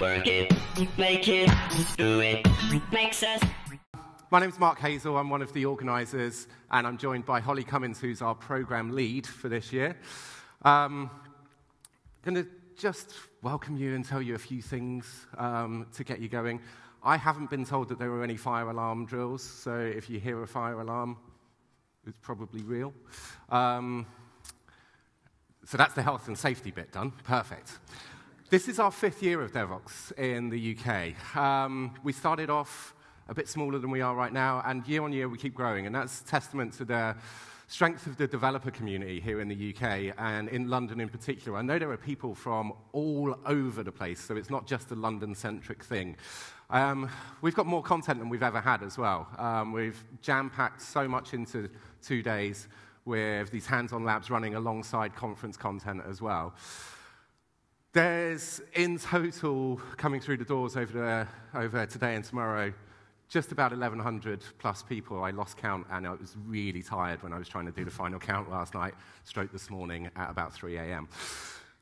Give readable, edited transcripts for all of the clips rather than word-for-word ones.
Work it, make it, do it, make sense. My name's Mark Hazell, I'm one of the organisers, and I'm joined by Holly Cummins, who's our programme lead for this year. I'm going to just welcome you and tell you a few things to get you going. I haven't been told that there were any fire alarm drills, so if you hear a fire alarm, it's probably real. So that's the health and safety bit done. Perfect. This is our 5th year of Devoxx in the UK. We started off a bit smaller than we are right now, and year on year we keep growing, and that's testament to the strength of the developer community here in the UK, and in London in particular. I know there are people from all over the place, so it's not just a London-centric thing. We've got more content than we've ever had as well. We've jam-packed so much into 2 days with these hands-on labs running alongside conference content as well. There's, in total, coming through the doors over today and tomorrow, just about 1,100 plus people. I lost count, and I was really tired when I was trying to do the final count last night, stroke this morning at about 3 a.m.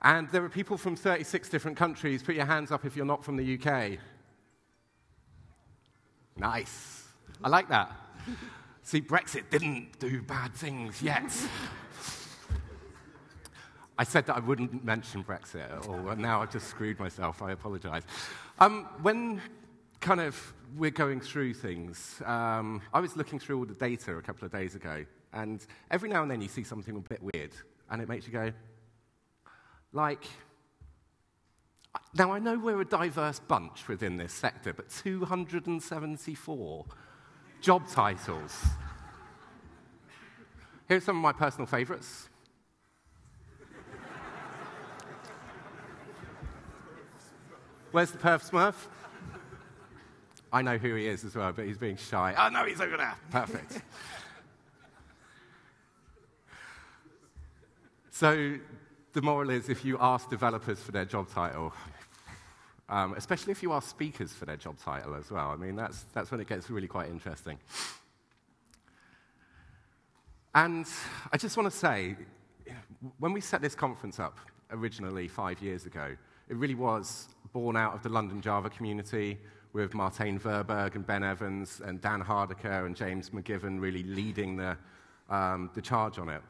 And there are people from 36 different countries. Put your hands up if you're not from the UK. Nice. I like that. See, Brexit didn't do bad things yet. I said that I wouldn't mention Brexit at all, and now I've just screwed myself. I apologize. When we're going through things, I was looking through all the data a couple of days ago, and every now and then you see something a bit weird, and it makes you go, like, now I know we're a diverse bunch within this sector, but 274 job titles. Here's some of my personal favorites. Where's the Perf Smurf? I know who he is as well, but he's being shy. Oh, no, he's over there. Perfect. So the moral is, if you ask developers for their job title, especially if you ask speakers for their job title as well, I mean, that's when it gets really quite interesting. And I just want to say, when we set this conference up originally 5 years ago, it really was born out of the London Java community, with Martijn Verberg and Ben Evans and Dan Hardiker and James McGivern really leading the charge on it.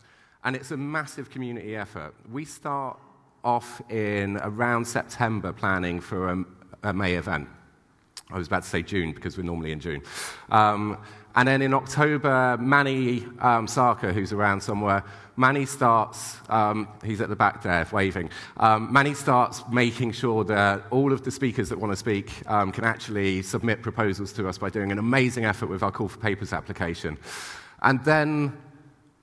And it's a massive community effort. We start off in around September planning for a May event. I was about to say June, because we're normally in June. And then in October, Manny Sarkar, who's around somewhere, Manny starts, he's at the back there waving, Manny starts making sure that all of the speakers that want to speak can actually submit proposals to us by doing an amazing effort with our Call for Papers application. And then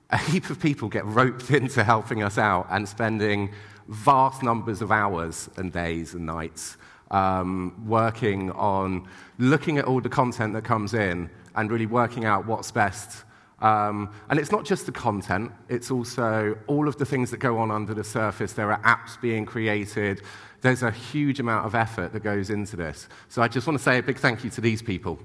a heap of people get roped into helping us out and spending vast numbers of hours and days and nights working on looking at all the content that comes in and really working out what's best. And it's not just the content, it's also all of the things that go on under the surface. There are apps being created. There's a huge amount of effort that goes into this. So I just want to say a big thank you to these people.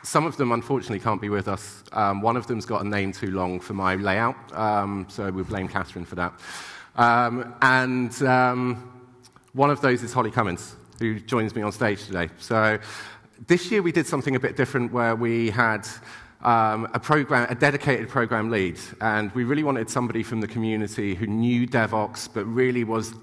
Some of them, unfortunately, can't be with us. One of them's got a name too long for my layout, so we'll blame Catherine for that. One of those is Holly Cummins, who joins me on stage today. So this year we did something a bit different, where we had a dedicated program lead, and we really wanted somebody from the community who knew Devoxx, but really was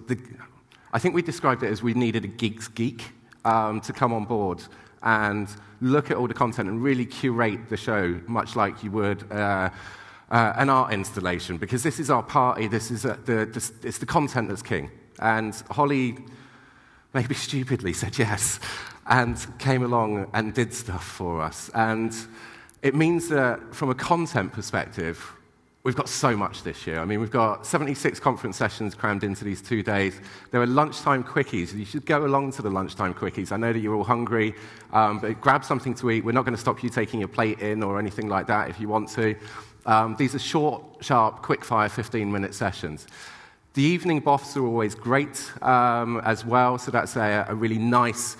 I think we described it as we needed a geek's geek to come on board and look at all the content and really curate the show, much like you would an art installation, because this is our party, it's the content that's king. And Holly, maybe stupidly, said yes, and came along and did stuff for us. And it means that from a content perspective, we've got so much this year. I mean, we've got 76 conference sessions crammed into these 2 days. There are lunchtime quickies. You should go along to the lunchtime quickies. I know that you're all hungry, but grab something to eat. We're not going to stop you taking your plate in or anything like that if you want to. These are short, sharp, quick-fire 15-minute sessions. The evening boffs are always great as well, so that's a really nice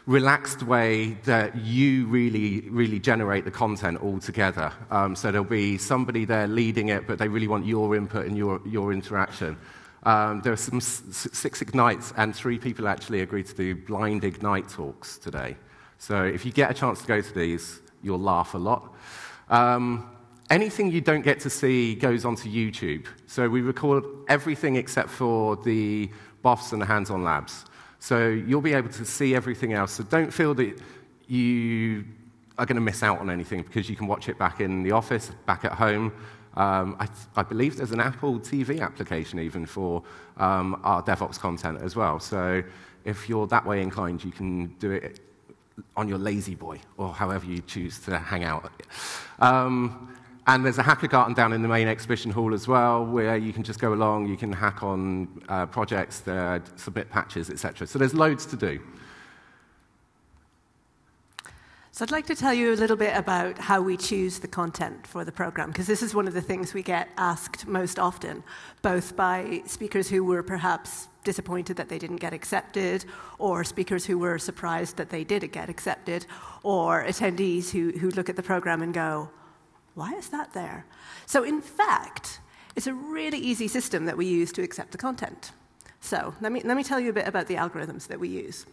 relaxed way that you really generate the content all together. So there'll be somebody there leading it, but they really want your input and your interaction. There are some 6 Ignites, and 3 people actually agreed to do blind Ignite talks today. So if you get a chance to go to these, you'll laugh a lot. Anything you don't get to see goes onto YouTube. So we record everything except for the BOFs and the hands-on labs. So you'll be able to see everything else. So don't feel that you are going to miss out on anything, because you can watch it back in the office, back at home. I believe there's an Apple TV application even for our Devoxx content as well. So if you're that way inclined, you can do it on your lazy boy, or however you choose to hang out. And there's a hacker garden down in the main exhibition hall as well, where you can just go along, you can hack on projects, submit patches, etc. So there's loads to do. So I'd like to tell you a little bit about how we choose the content for the program, because this is one of the things we get asked most often, both by speakers who were perhaps disappointed that they didn't get accepted, or speakers who were surprised that they did get accepted, or attendees who look at the program and go, why is that there? So in fact, it's a really easy system that we use to accept the content. So let me tell you a bit about the algorithms that we use.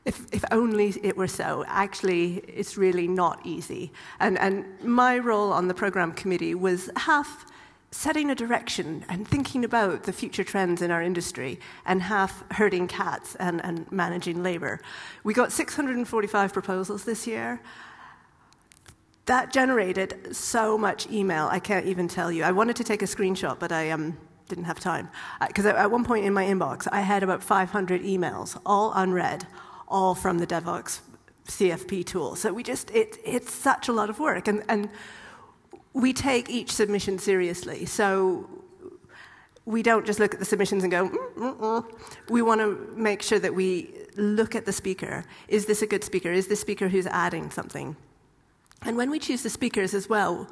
If only it were so. Actually, it's really not easy. And my role on the program committee was half setting a direction and thinking about the future trends in our industry, and half herding cats and managing labor. We got 645 proposals this year. That generated so much email, I can't even tell you. I wanted to take a screenshot, but I didn't have time. Because at one point in my inbox, I had about 500 emails, all unread, all from the Devoxx CFP tool. So it's such a lot of work. And we take each submission seriously. So we don't just look at the submissions and go, We want to make sure that we look at the speaker. Is this a good speaker? Is this speaker who's adding something? And when we choose the speakers as well,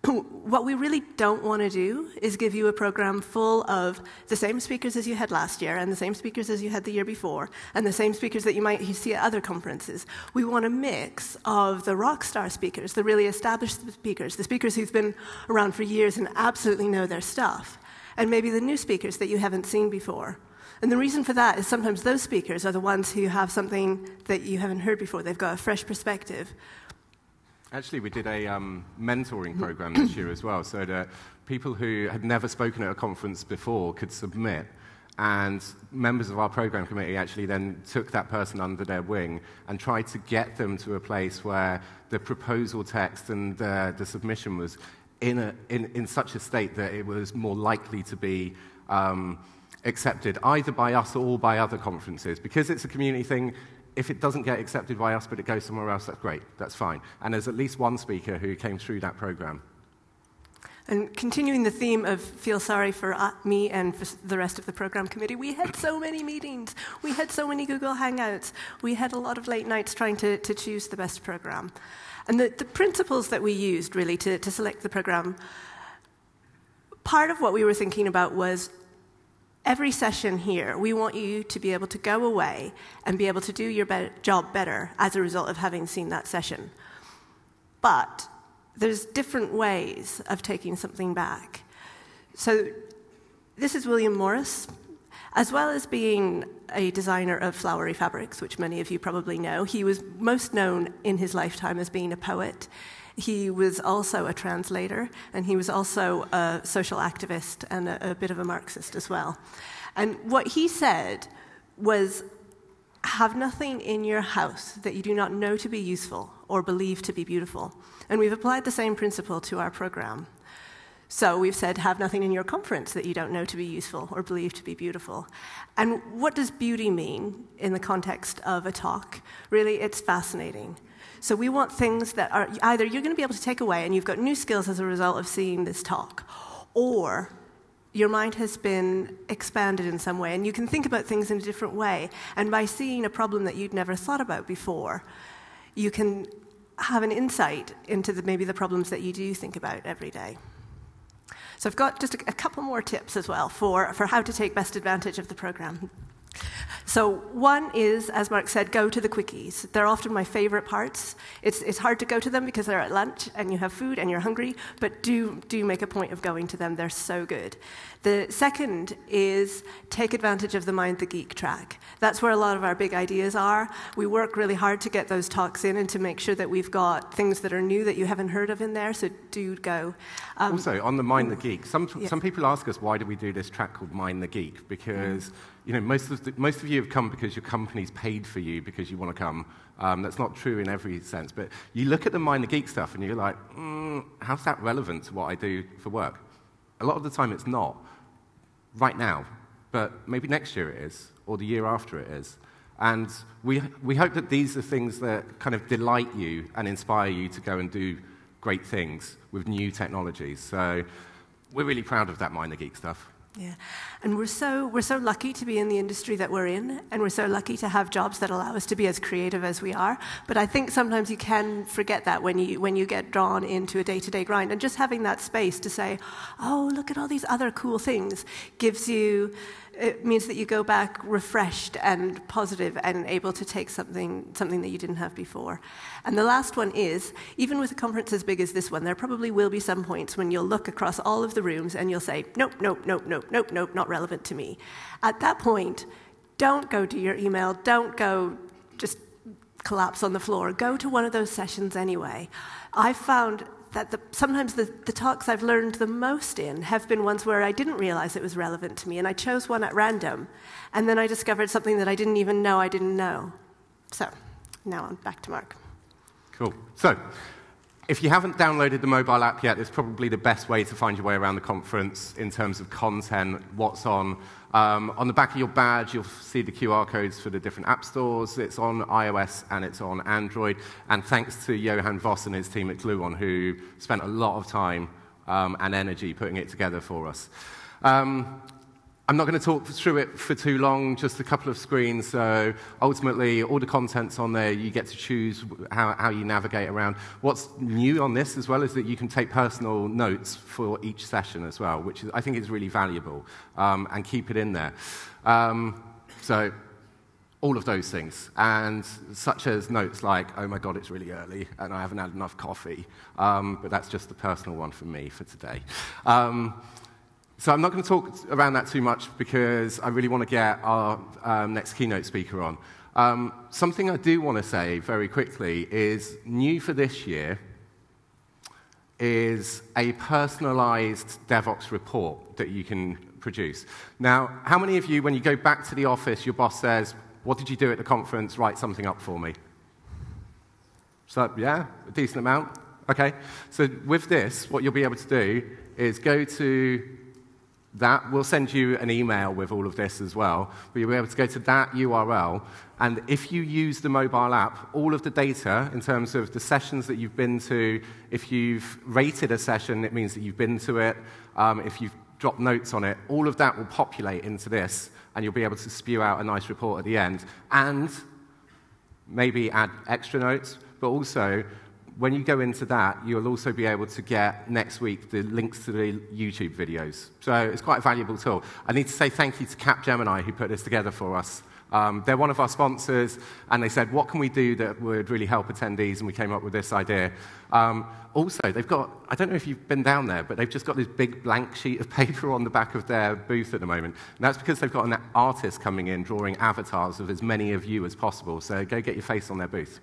what we really don't want to do is give you a program full of the same speakers as you had last year, and the same speakers as you had the year before, and the same speakers that you might see at other conferences. We want a mix of the rock star speakers, the really established speakers, the speakers who've been around for years and absolutely know their stuff, and maybe the new speakers that you haven't seen before. And the reason for that is sometimes those speakers are the ones who have something that you haven't heard before. They've got a fresh perspective. Actually, we did a mentoring program this year as well, so that people who had never spoken at a conference before could submit, and members of our program committee actually then took that person under their wing and tried to get them to a place where the proposal text and the submission was in such a state that it was more likely to be accepted either by us or by other conferences. Because it's a community thing, if it doesn't get accepted by us but it goes somewhere else, that's great, that's fine. And there's at least one speaker who came through that program. And continuing the theme of feel sorry for me and for the rest of the program committee, we had so many meetings, we had so many Google Hangouts, we had a lot of late nights trying to choose the best program. And the principles that we used really to select the program, part of what we were thinking about was every session here, we want you to be able to go away and be able to do your job better as a result of having seen that session. But there's different ways of taking something back. So this is William Morris. As well as being a designer of flowery fabrics, which many of you probably know, he was most known in his lifetime as being a poet. He was also a translator, and he was also a social activist and a bit of a Marxist as well. And what he said was, have nothing in your house that you do not know to be useful or believe to be beautiful. And we've applied the same principle to our program. So we've said, have nothing in your conference that you don't know to be useful or believe to be beautiful. And what does beauty mean in the context of a talk? Really, it's fascinating. So we want things that are either you're going to be able to take away and you've got new skills as a result of seeing this talk, or your mind has been expanded in some way and you can think about things in a different way. And by seeing a problem that you'd never thought about before, you can have an insight into maybe the problems that you do think about every day. So I've got just a couple more tips as well for how to take best advantage of the program. So one is, as Mark said, go to the quickies. They're often my favorite parts. It's hard to go to them because they're at lunch and you have food and you're hungry, but do make a point of going to them. They're so good. The second is take advantage of the Mind the Geek track. That's where a lot of our big ideas are. We work really hard to get those talks in and to make sure that we've got things that are new that you haven't heard of in there, so do go. Also, on the Mind the Geek, some people ask us, why do we do this track called Mind the Geek? Because most of you have come because your company's paid for you because you want to come. That's not true in every sense, but you look at the Mind the Geek stuff and you're like, how's that relevant to what I do for work? A lot of the time it's not. Right now, but maybe next year it is, or the year after it is. And we hope that these are things that kind of delight you and inspire you to go and do great things with new technologies. So we're really proud of that Mind the Geek stuff. Yeah, and we're so lucky to be in the industry that we're in, and we're so lucky to have jobs that allow us to be as creative as we are. But I think sometimes you can forget that when you get drawn into a day-to-day grind, and just having that space to say, "Oh, look at all these other cool things," it means that you go back refreshed and positive and able to take something that you didn't have before. And the last one is, even with a conference as big as this one, there probably will be some points when you'll look across all of the rooms and you'll say, nope, nope, nope, nope, nope, nope, not relevant to me. At that point, don't go to your email, don't go just collapse on the floor. Go to one of those sessions anyway. I found that sometimes the talks I've learned the most in have been ones where I didn't realize it was relevant to me, and I chose one at random, and then I discovered something that I didn't even know I didn't know. So, now on back to Mark. Cool. So, if you haven't downloaded the mobile app yet, it's probably the best way to find your way around the conference in terms of content, what's on. On the back of your badge, you'll see the QR codes for the different app stores. It's on iOS and it's on Android. And thanks to Johan Voss and his team at Gluon, who spent a lot of time and energy putting it together for us. I'm not going to talk through it for too long, just a couple of screens. So ultimately, all the content's on there. You get to choose how you navigate around. What's new on this as well is that you can take personal notes for each session as well, which I think is really valuable, and keep it in there. So all of those things, and such as notes like, oh my God, it's really early, and I haven't had enough coffee. But that's just a personal one for me for today. So I'm not going to talk around that too much because I really want to get our next keynote speaker on. Something I do want to say very quickly is new for this year is a personalized Devoxx report that you can produce. Now, how many of you, when you go back to the office, your boss says, what did you do at the conference? Write something up for me. So, yeah, a decent amount. Okay. So with this, what you'll be able to do is go to that. We'll send you an email with all of this as well. But you'll be able to go to that URL, and if you use the mobile app, all of the data in terms of the sessions that you've been to, if you've rated a session, it means that you've been to it. If you've dropped notes on it, all of that will populate into this, and you'll be able to spew out a nice report at the end. And maybe add extra notes, but also, when you go into that, you'll also be able to get, next week, the links to the YouTube videos. So it's quite a valuable tool. I need to say thank you to Capgemini, who put this together for us. They're one of our sponsors, and they said, what can we do that would really help attendees? And we came up with this idea. Also, they've got, I don't know if you've been down there, but they've just got this big blank sheet of paper on the back of their booth at the moment. And that's because they've got an artist coming in, drawing avatars of as many of you as possible. So go get your face on their booth.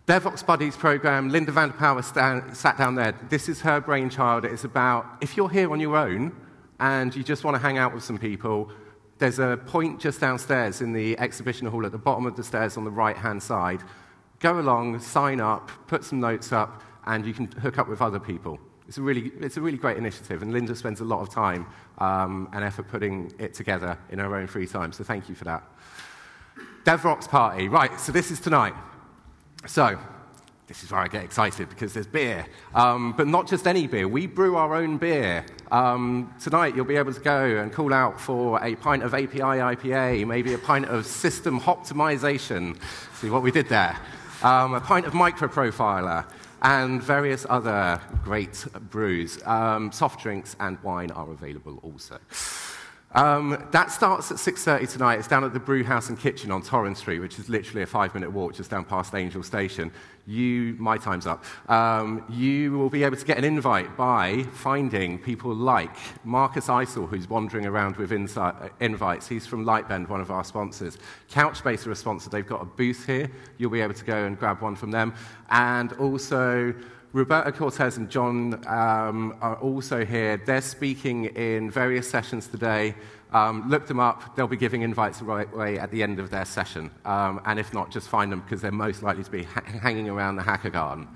Devoxx Buddies program, Linda van der Power sat down there. This is her brainchild. It's about, if you're here on your own and you just want to hang out with some people, there's a point just downstairs in the exhibition hall at the bottom of the stairs on the right-hand side. Go along, sign up, put some notes up, and you can hook up with other people. It's a really great initiative, and Linda spends a lot of time and effort putting it together in her own free time, so thank you for that. Devoxx party. Right, so this is tonight. So, this is where I get excited, because there's beer. But not just any beer. We brew our own beer. Tonight, you'll be able to go and call out for a pint of API IPA, maybe a pint of system optimization. See what we did there? A pint of microprofiler. and various other great brews. Soft drinks and wine are available also. That starts at 6:30 tonight. It's down at the Brew House and Kitchen on Torrens Street, which is literally a 5-minute walk just down past Angel Station. My time's up. You will be able to get an invite by finding people like Marcus Eisel, who's wandering around with invites. He's from Lightbend, one of our sponsors. Couchbase are a sponsor. They've got a booth here. You'll be able to go and grab one from them. And also, Roberto Cortez and John are also here. They're speaking in various sessions today. Look them up. They'll be giving invites right away at the end of their session. And if not, just find them because they're most likely to be hanging around the Hacker Garden.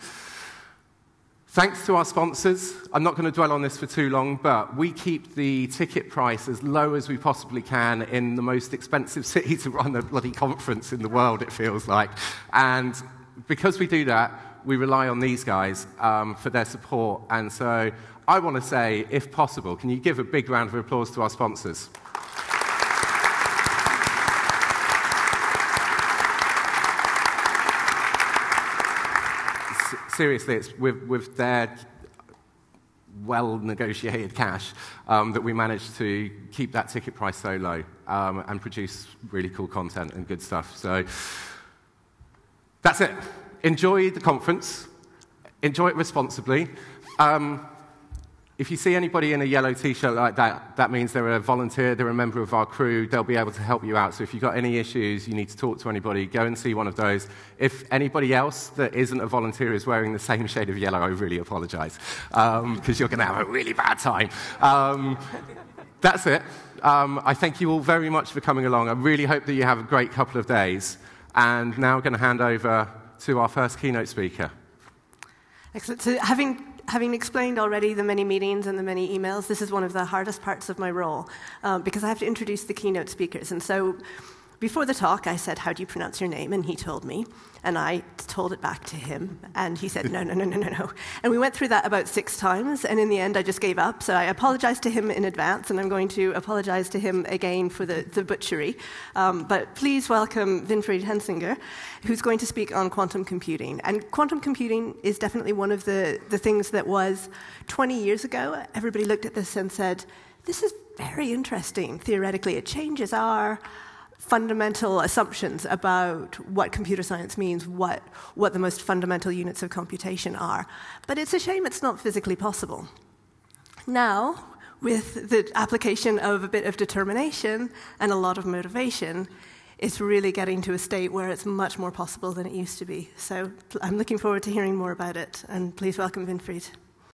Thanks to our sponsors. I'm not going to dwell on this for too long, but we keep the ticket price as low as we possibly can in the most expensive city to run a bloody conference in the world, it feels like. And because we do that, we rely on these guys for their support. And so I want to say, if possible, can you give a big round of applause to our sponsors? Seriously, it's with their well-negotiated cash that we managed to keep that ticket price so low and produce really cool content and good stuff. So that's it. Enjoy the conference. Enjoy it responsibly. If you see anybody in a yellow T-shirt like that, that means they're a volunteer, they're a member of our crew. They'll be able to help you out. So if you've got any issues, you need to talk to anybody, go and see one of those. If anybody else that isn't a volunteer is wearing the same shade of yellow, I really apologize, because you're going to have a really bad time. That's it. I thank you all very much for coming along. I really hope that you have a great couple of days. And now I'm going to hand over to our first keynote speaker. Excellent. So having explained already the many meetings and the many emails, this is one of the hardest parts of my role, because I have to introduce the keynote speakers. And so before the talk, I said, "How do you pronounce your name?" And he told me, and I told it back to him, and he said, no. And we went through that about 6 times, and in the end, I just gave up. So I apologized to him in advance, and I'm going to apologize to him again for the butchery. But please welcome Winfried Hensinger, who's going to speak on quantum computing. And quantum computing is definitely one of the things that was 20 years ago. Everybody looked at this and said, this is very interesting. Theoretically, it changes our fundamental assumptions about what computer science means, what the most fundamental units of computation are. But it's a shame it's not physically possible. Now, with the application of a bit of determination and a lot of motivation, it's really getting to a state where it's much more possible than it used to be. So I'm looking forward to hearing more about it, and please welcome Winfried.